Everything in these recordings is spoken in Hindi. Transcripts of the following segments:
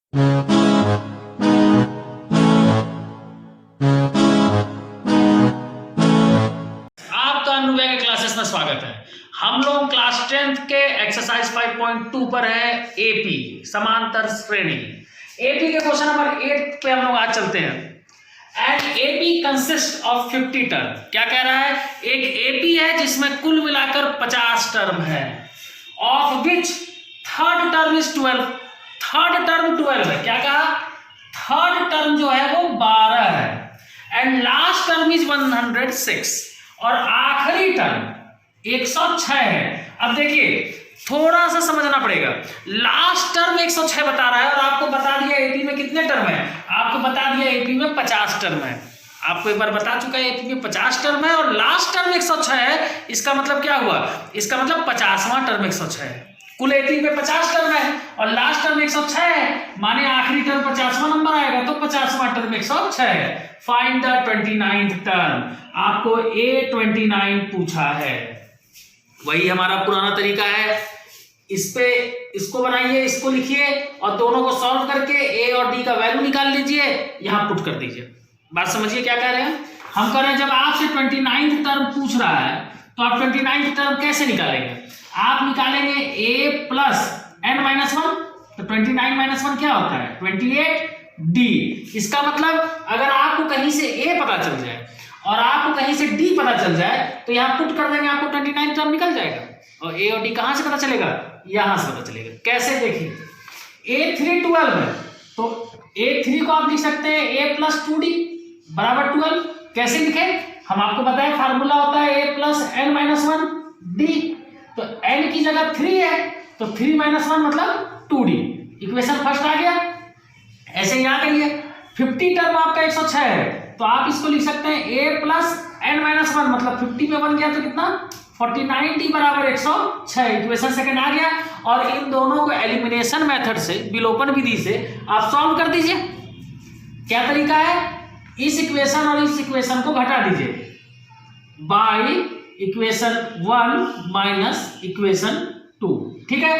आपका अनुव्यय के क्लासेस में स्वागत है। हम लोग क्लास 10th के एक्सरसाइज 5.2 पर है एपी समांतर श्रेणी। एपी के क्वेश्चन नंबर 8 पे हम लोग आज चलते हैं। And AP consist of 50 term. क्या कह रहा है? एक एपी है जिसमें कुल मिलाकर 50 टर्म है, of which third term is 12। Third term 12 है। क्या कहा? थर्ड टर्म जो है वो 12 है एंड लास्ट टर्म इज 106 और आखिरी टर्म 106 है। अब देखिए थोड़ा सा समझना पड़ेगा। लास्ट टर्म 106 बता रहा है और आपको बता दिया एपी में कितने टर्म है। आपको बता दिया एपी में 50 टर्म है। आपको एक बार बता चुका है एपी में 50 टर्म है और लास्ट टर्म 106 है। इसका मतलब क्या हुआ? इसका मतलब 50वां टर्म 106 है। कुल एपी में 50 टर्म है और लास्ट टर्म 106 है, माने आखिरी टर्म 50वां नंबर आएगा, तो 50वां टर्म 106 है। Find the 29th term. आपको A29 पूछा है। वही हमारा पुराना तरीका है। इसको बनाइए, इसको लिखिए और दोनों को सॉल्व करके ए और डी का वैल्यू निकाल लीजिए, यहां पुट कर दीजिए। बात समझिए क्या कह रहे हैं हम? कह रहे हैं जब आपसे 29th टर्म पूछ रहा है तो आप 29th टर्म कैसे निकालेंगे? आप निकालेंगे a प्लस n-1। तो 29 - 1 क्या होता है? 28d। इसका मतलब अगर आपको कहीं से a पता चल जाए और आपको कहीं से d पता चल जाए तो यहां पुट कर देंगे, आपको 29 टर्म निकल जाएगा। और a और d कहां से पता चलेगा? यहां से पता चलेगा। कैसे? देखिए a3 12 है तो a3 को आप लिख सकते हैं a प्लस 2d बराबर 12। कैसे लिखे? हम आपको बताएं फार्मूला होता है a प्लस n-1d। तो n की जगह 3 है तो 3 - 1 मतलब 2d। इक्वेशन फर्स्ट आ गया। ऐसे यहां करिए 50 टर्म आपका 106 है तो आप इसको लिख सकते हैं a प्लस n-1 मतलब 50 में 1 गया तो कितना? 49d बराबर 106। इक्वेशन सेकंड आ गया। और इन दोनों को एलिमिनेशन मेथड से, विलोपन विधि से आप सॉल्व कर दीजिए। क्या तरीका है? इस इक्वेशन और इस इक्वेशन को घटा दीजिए बाई इक्वेशन 1 माइनस इक्वेशन 2। ठीक है,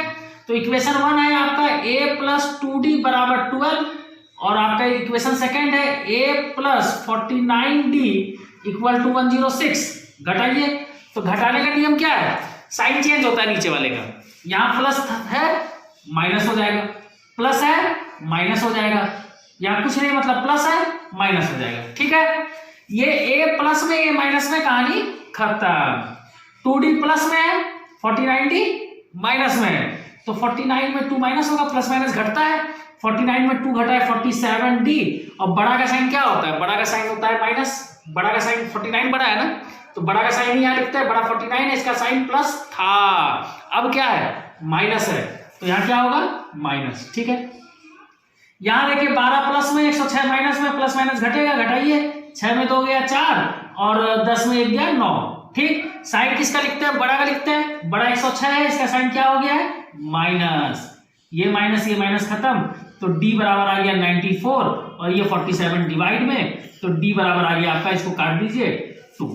तो इक्वेशन 1 है आपका a प्लस 2d बराबर 12 और आपका इक्वेशन सेकंड है a plus 49d equal to 106। घटाइए तो घटाने का नियम क्या है? साइन चेंज होता है नीचे वाले का। यहां प्लस है माइनस हो जाएगा, प्लस है माइनस हो जाएगा, यहां कुछ नहीं मतलब प्लस है माइनस हो जाएगा। ठीक है, ये a प्लस में a माइनस में कहानी खत्म। 2d प्लस में है, 49d माइनस में है, तो 49 में 2 माइनस होगा, प्लस माइनस घटता है। 49 में 2 घटा है 47d और बड़ा का साइन क्या होता है? बड़ा का साइन होता है माइनस। बड़ा का साइन 49 बड़ा है ना, तो बड़ा का साइन यहाँ लिखते हैं, बड़ा 49 है, इसका साइन प्लस था, अब क्या है? माइनस है, तो यहाँ क्या होगा? माइनस। ठीक है, यहां देखिए 12 प्लस में 106 माइनस में, प्लस माइनस घटेगा, घटाइए। 6 में 2 गया 4 और 10 में 1 गया 9। ठीक, साइन किसका लिखते हैं? बड़ा का लिखते हैं। बड़ा 106 है, इसका साइन क्या हो गया है? माइनस। ये माइनस खत्म, तो d बराबर आ गया 94 और ये 47 डिवाइड में, तो d बराबर आ गया आपका, इसको काट दीजिए 2।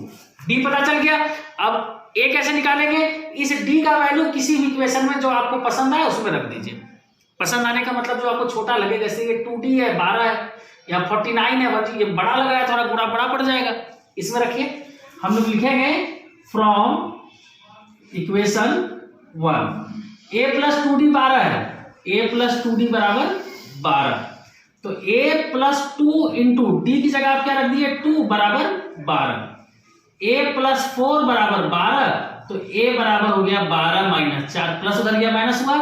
d पता चल गया। अब a कैसे निकालेंगे? इस d का वैल्यू किसी भी इक्वेशन में जो आपको पसंद आए उसमें रख दीजिए। पसंद आने का मतलब जो आपको छोटा लगे, जैसे ये 2d है 12 है या 49 है, ये बड़ा लग रहा है, थोड़ा गुणा बड़ा पड़ जाएगा, इसमें रखिए। हम लोग लिखेंगे from equation 1 a plus 2d 12 है, a प्लस 2d बराबर 12, तो a प्लस 2 इंटू d की जगह आप क्या रख दिए? 2 बराबर 12। a प्लस 4 बराबर 12, तो a बराबर हो गया 12 माइनस 4, प्लस उधर गया माइनस हुआ,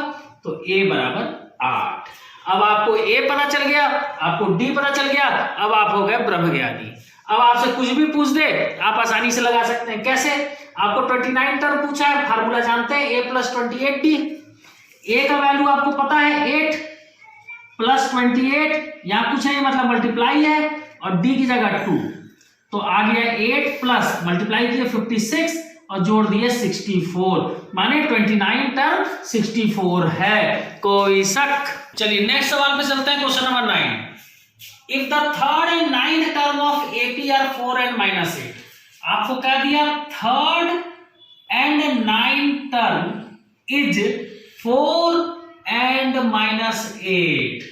तो a बराबर 8। अब आपको a पता चल गया, आपको d पता चल गया, अब आप हो गए ब्रह्मज्ञानी। अब आपसे कुछ भी पूछ दे आप आसानी से लगा सकते हैं। कैसे? आपको 29 टर्म पूछा है, फार्मूला जानते हैं a प्लस 28d। a का वैल्यू आपको पता है 8 प्लस 28, यहां कुछ नहीं मतलब मल्टीप्लाई है, और d की जगह 2, तो आ गया 8 प्लस मल्टीप्लाई किए 56 और जोड़ दिए 64, माने 29 टर्म 64 है। कोई शक? चलिए नेक्स्ट सवाल पे चलते हैं। Question number 9। If the third and 9th term of AP are 4 and -8, आपको क्या दिया? Third and 9th term is 4 and -8।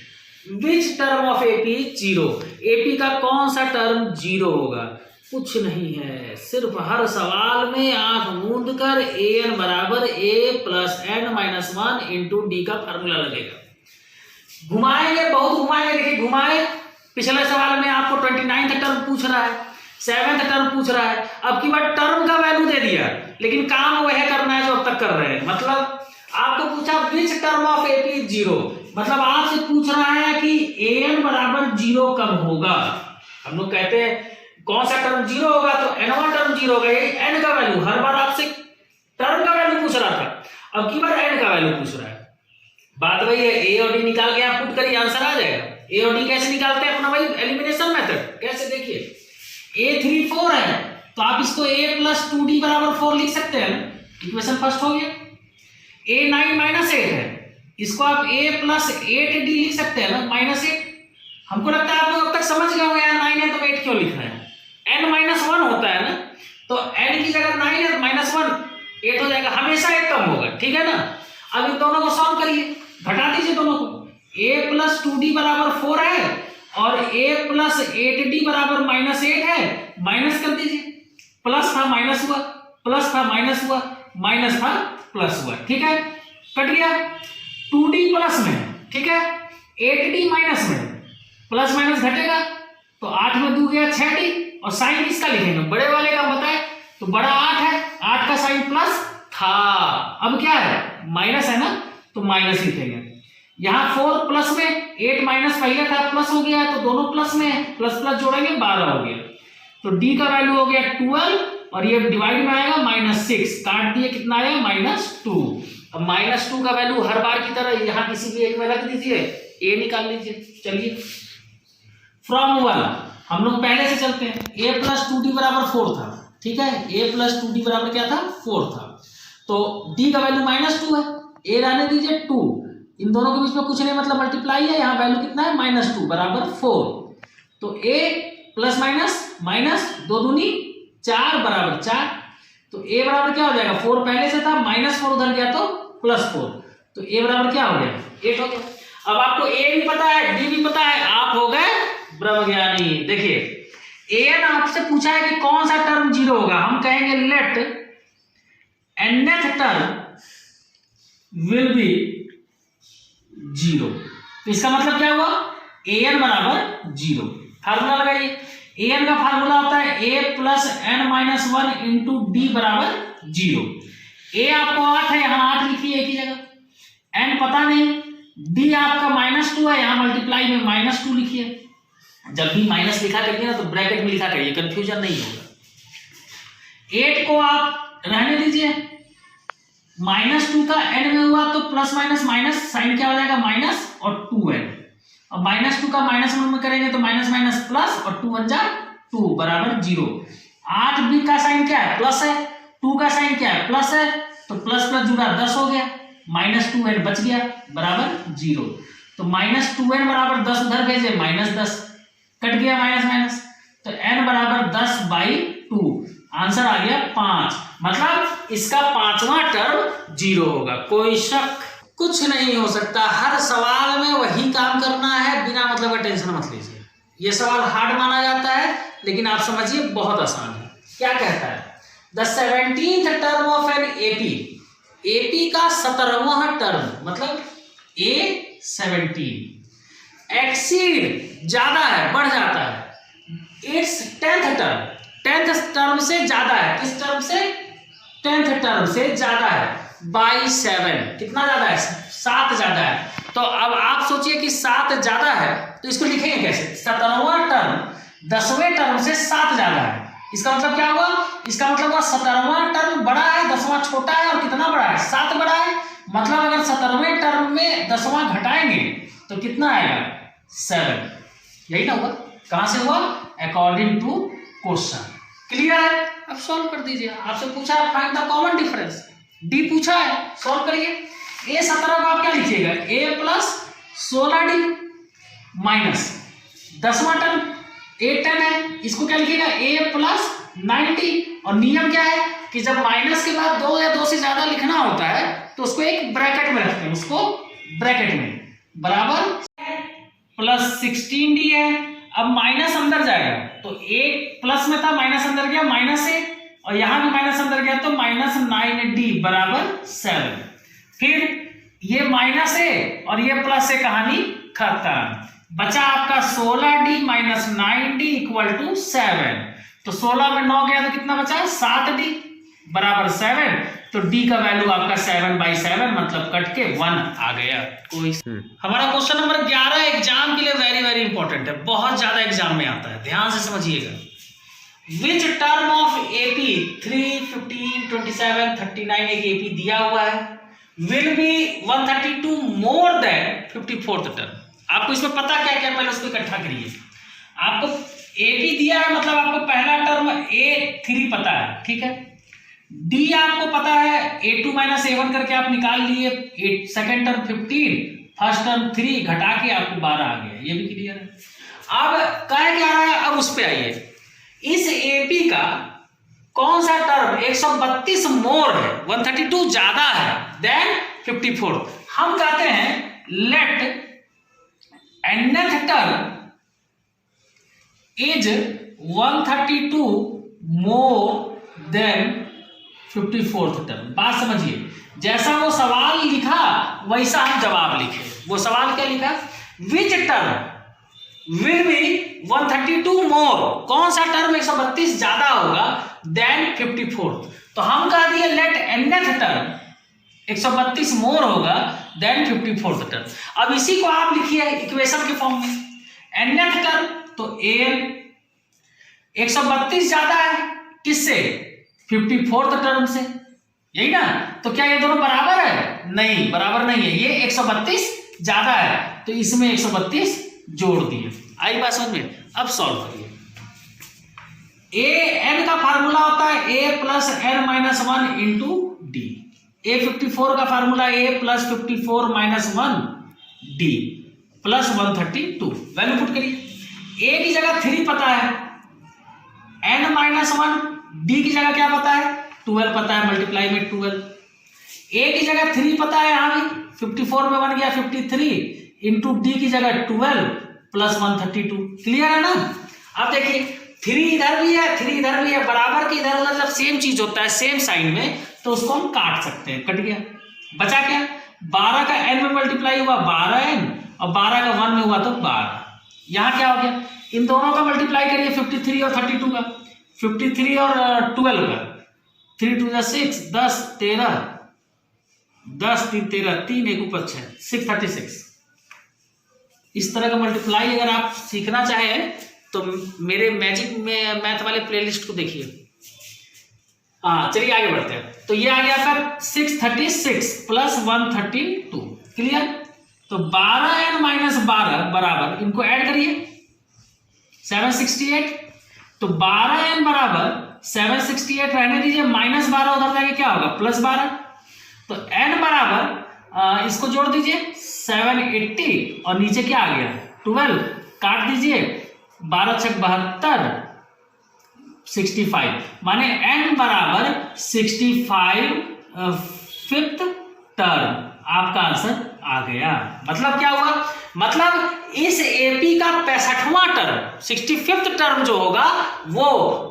Which term of AP zero, AP का कौन सा टर्म जीरो होगा? कुछ नहीं है, सिर्फ हर सवाल में आंख मूंद कर an बराबर a plus n minus 1 into D का फार्मूला लगेगा। घुमाएंगे, बहुत घुमाएंगे। देखिए घुमाए, पिछले सवाल में आपको 29th टर्म पूछ रहा है, 7th टर्म पूछ रहा है, अब की बार टर्म का वैल्यू दे दिया, लेकिन काम वह करना है जो अब तक कर रहे हैं। मतलब आपको पूछा विच टर्म ऑफ एपी जीरो, मतलब आपसे पूछ रहा है कि an बराबर जीरो कब होगा। हम लोग कहते हैं कौन सा टर्म जीरो होगा, तो n1 टर्म जीरो होगा, ये n का वैल्यू। हर बार आपसे टर्म का वैल्यू पूछ रहा था, अब की बार n का वैल्यू पूछ रहा है। बात वही है, a और d निकाल के आप पुट करिए, आंसर आ जाएगा। a और d कैसे निकालते हैं? अपना वही एलिमिनेशन मेथड। कैसे? देखिए a3 4 है, तो आप इसको a प्लस 2d बराबर 4 लिख सकते हैं, इक्वेशन फर्स्ट हो गया। a9 माइनस 8 है, इसको आप a प्लस 8d लिख सकते हैं ना, माइनस 8। हमको लगता है आप लोग अब तक समझ गए होंगे यार 9 है तो 8 क्यों लिख रहे हैं। n माइनस 1 होता है ना, तो n की जगह 9 है, माइनस 1 8 हो जाएगा, हमेशा एक कम होगा, ठीक है ना। अब इन दोनों को सॉल्व करिए, घटा दीजिए दोनों को। a प्लस 2d बराबर 4 है और a प्लस 8d बराबर माइनस 8 है, माइनस कर दीजिए। प्लस था माइनस हुआ, प्लस था माइनस हुआ, माइनस था प्लस हुआ, ठीक है, कट गया। 2d प्लस में, ठीक है, 8d माइनस में, प्लस माइनस घटेगा, तो 8 में 2 गया 6d, और साइन किसका लिखेंगे? बड़े वाले का बताए, तो बड़ा 8 है, 8 का साइन प्लस था, अब क्या है? माइनस है ना, तो माइनस लिखेंगे। यहाँ 4 प्लस में, 8 माइनस पहले था, प्लस हो गया, तो दोनों प्लस में है, प्लस प्लस जोड़ेंगे 12 हो गया, तो d का वैल्यू हो गया 12, और ये डिवाइड में आएगा -6, काट दिए, कितना आया? -2। अब -2 का वैल्यू हर बार की तरह यहाँ किसी भी एक में रख दीजिए, a निकाल लीजिए। चलिए फ्रॉम 1 हम लोग पहले से चलते हैं, a प्लस 2d बराबर 4 था, ठीक है, a प्लस 2d बराबर क्या था? 4 था, तो d का वैल्यू -2 है, a रहने दीजिए 2, इन दोनों के बीच में कुछ नहीं, मतलब मल्टीप्लाई है, यहाँ वैल्यू कितना है? -2 बराबर 4, तो a प्लस माइनस माइनस 2 दूनी 4 बराबर 4, तो a बराबर क्या हो जाएगा? 4 पहले से था, -4 उधर गया तो +4, तो a बराबर क्या हो गया? 8 हो गया। अब आपको a भी पता है, d भी पता है, आप हो गए ब्रह्मज्ञानी। देखिए an आपसे पूछा है कि कौन सा टर्म जीरो होगा, हम कहेंगे let nth term will be zero, तो इसका मतलब क्या हुआ? an बराबर जीरो। फार्मूला लगाइए, an का फार्मूला होता है a plus n minus 1 into d बराबर जीरो। a आपको 8 है, यहाँ 8 लिखिए एक ही जगह, n पता नहीं, d आपका -2 है, यहाँ मल्टीप्लाई में -2 लिखिए। जब भी माइनस लिखा करिए ना तो ब्रैकेट में लिखा करिए, कंफ्यूजन नहीं होगा। 8 को आप रहने दीजिए, -2 का n में हुआ तो प्लस माइनस माइनस, साइन क्या हो जाएगा? माइनस और 2n, और -2 का -1 में करेंगे तो माइनस माइनस प्लस, और 2 1 जा 2 बराबर 0। 8b का साइन क्या है? प्लस है, 2 का साइन क्या है? प्लस है, तो प्लस प्लस जुड़ा 10 हो गया, -2n बच गया बराबर 0, तो -2n बराबर 10 उधर भेजे, -10 कट गया, माइनस माइनस, तो n बराबर 10/2, आंसर आ गया 5, मतलब इसका 5वां टर्म जीरो होगा। कोई शक? कुछ नहीं हो सकता, हर सवाल में वही काम करना है, बिना मतलब का टेंशन मत लीजिए। ये सवाल हार्ड माना जाता है, लेकिन आप समझिए बहुत आसान है। क्या कहता है? The 17th term of an AP, AP का 17वां टर्म, मतलब A17 एक्सीड ज्यादा है, बढ़ जाता है, it's 10th term, 10th term से ज्यादा है, किस टर्म से? 10th टर्म से ज्यादा है, बाई 7, कितना ज्यादा है? 7 ज्यादा है। तो अब आप सोचिए कि 7 ज्यादा है, तो इसको लिखेंगे कैसे? 17वां टर्म 10वें टर्म से 7 ज्यादा है, इसका मतलब क्या हुआ? इसका मतलब हुआ 17वां टर्म बड़ा है, 10वां छोटा है, और कितना बड़ा है? 7 बड़ा है, मतलब अगर 17वें टर्म में 10वां घटाएंगे तो कितना आएगा? 7, यही ना हुआ? कहां से हुआ? According to question. क्लियर है? अब सॉल्व कर दीजिए। आपसे पूछा है find the common difference, D पूछा है, सॉल्व करिए। A17 को आप क्या लिखिएगा? a प्लस 16d माइनस 10वां टर्म A10 है, इसको क्या लिखिएगा? a प्लस 9d, और नियम क्या है कि जब माइनस के बाद 2 या 2 से ज्यादा लिखना होता है तो उसको एक ब्रैकेट में रखते हैं, उसको ब्रैकेट में बराबर प्लस 16d है। अब माइनस अंदर जाएगा तो एक प्लस में था, माइनस अंदर गया माइनस है, और यहां भी माइनस अंदर गया तो माइनस 9d बराबर 7। फिर ये माइनस है और ये प्लस है, कहानी खत्म। बचा आपका 16d minus 9d equal to 7। तो 16 में 9 गया तो कितना बचा, 7d बराबर 7। तो d का वैल्यू आपका 7/7 मतलब कट के 1 आ गया। कोई हमारा क्वेश्चन नंबर 11 एग्जाम के लिए वेरी वेरी इंपॉर्टेंट है, बहुत ज्यादा एग्जाम में आता है, ध्यान से समझिएगा। विच टर्म ऑफ एपी 3, 15, 27, 39 एक एपी दिया हुआ है, will be 132 more than 54th term. आपको इसमें पता क्या क्या, पहले उसको इकट्ठा करिए। आपको एपी दिया है मतलब आपको पहला टर्म A3 पता है, ठीक है। डी आपको पता है A2 माइनस A1 करके आप निकाल लिए, सेकेंड टर्म 15, फर्स्ट टर्म 3 घटा के आपको 12 आ गया, ये भी क्लियर है। अब कह क्या रहा है, अब उस पे आइए। इस एपी का कौन सा टर्म 132 मोर है, 132 ज्यादा है देन 54। हम कहते हैं let nth term is 132 more than 54th term. बात समझिए, जैसा वो सवाल लिखा वैसा हम जवाब लिखे। वो सवाल क्या लिखा, विच टर्म विल बी 132 मोर, कौन सा टर्म 132 ज्यादा होगा देन 54th। तो हम कह दिए लेट nth टर्म 132 मोर होगा देन 54th टर्म। अब इसी को आप लिखिए इक्वेशन के फॉर्म में, nth टर्म तो an 132 ज्यादा है किससे, 54th टर्म से, यही ना। तो क्या ये दोनों बराबर है, नहीं बराबर नहीं है, ये 132 ज्यादा है तो इसमें 132 जोड़ दिए। आई बात समझ में। अब सॉल्व करिए। ए एन का फार्मूला होता है a plus n minus 1 into d. A 54 का formula a plus 54 minus 1 d plus 132। Value put करिए। ए की जगह 3 पता है, एन माइनस 1, डी की जगह क्या पता है 12 पता है, मल्टीप्लाई में 12। ए की जगह 3 पता है, यहां भी 54 में बन गया 53 इंटू डी की जगह 12 प्लस 132। क्लियर है ना। अब देखिए 3 इधर भी है 3 इधर भी है, बराबर के इधर उधर जब सेम चीज होता है सेम साइन में तो उसको हम काट सकते हैं। कट गया, बचा क्या, 12 का n में मल्टीप्लाई हुआ 12n और 12 का 1 में हुआ तो 12। यहां क्या हो गया, इन दोनों का मल्टीप्लाई करिए 53 और 32 का, 53 और 12 का, 3 2 6 10 13 10 3 13 3 1 ऊपर 6 636। इस तरह का मल्टीप्लाई अगर आप सीखना चाहें तो मेरे मैजिक में मैथ वाले प्लेलिस्ट को देखिए। हाँ चलिए आगे बढ़ते हैं। तो ये आ गया फिर 636 प्लस 132। क्लियर। तो 12n माइनस 12 बराबर, इनको ऐड करिए 768। तो 12n बराबर 768 रहने दीजिए, माइनस 12 उधर जाके क्या होगा प्लस 12। तो n बराबर इसको जोड़ दीजिए 780 और नीचे क्या आ गया 12, काट दीजिए 12 छक 72 65, माने n बराबर 65 फिफ्थ टर्म। आपका आंसर आ गया। मतलब क्या हुआ, मतलब इस एपी का 65वां टर्म 65th टर्म जो होगा वो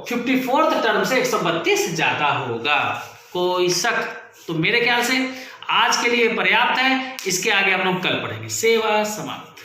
54th टर्म से 132 ज्यादा होगा। कोई शक? तो मेरे ख्याल से आज के लिए पर्याप्त है, इसके आगे हम लोग कल पढ़ेंगे। सेवा समाप्त।